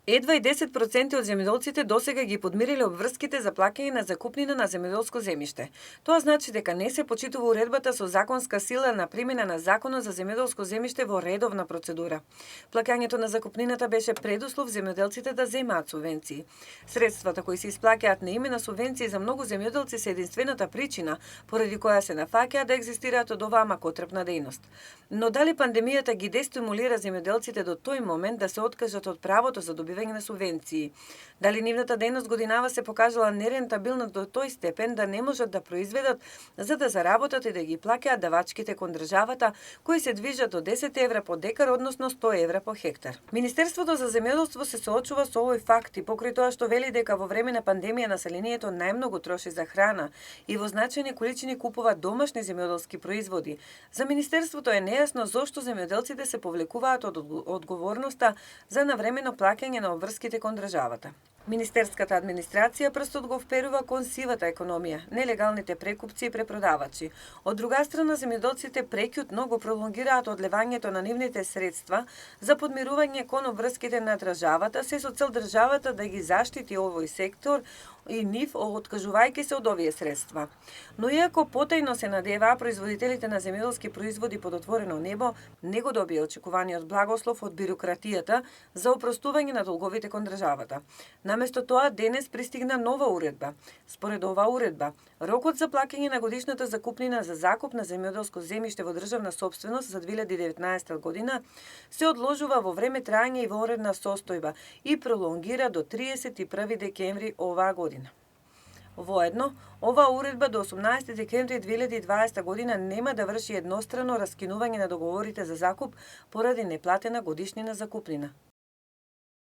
Едва и 10% од земјоделците досега ги подмириле обврските за плаќање на закупнина на земјоделско земјиште. Тоа значи дека не се почитува уредбата со законска сила на примена на Законот за земјоделско земјиште во редовна процедура. Плаќањето на закупнината беше предуслов земјоделците да земаат субвенции. Средствата кои се исплаќаат на име на субвенции за многу земјоделци се единствената причина поради која се нафаќаат да екзистираат од оваа макотрпна дејност. Но дали пандемијата ги дестимулира земјоделците до тој момент да се откажат од правото за добивање на субвенции? Дали нивната дејност годинава се покажала нерентабилна до тој степен да не можат да произведат за да заработат и да ги плаќаат давачките кон државата кои се движат од 10 евра по декар, односно 100 евра по хектар? Министерството за земјоделство се соочува со овој факт и покрај тоа што вели дека во време на пандемија населението најмногу троши за храна и во значајни количини купува домашни земјоделски производи. За министерството е нејасно зошто земјоделците се повлекуваат од одговорноста за навремено плаќање на обврските кон државата. Министерската администрација прстот го вперува кон сивата економија, нелегалните прекупци и препродавачи. Од друга страна, земјоделците преќутно го пролонгираат одлевањето на нивните средства за подмирување кон обврските на државата, се со цел државата да ги заштити овој сектор и нив откажувајќи се од овие средства. Но иако потајно се надеваа производителите на земјоделски производи под отворено небо, не го добија очекуваниот благослов од бирократијата за опростување на долговите кон државата. Наместо тоа, денес пристигна нова уредба. Според оваа уредба, рокот за плаќање на годишната закупнина за закуп на земјоделско земјиште во државна сопственост за 2019 година се одложува во време траење и вонредна состојба и пролонгира до 31 декември оваа година. Воедно, оваа уредба до 18 декември 2020 година нема да врши еднострано раскинување на договорите за закуп поради неплатена годишнина закупнина.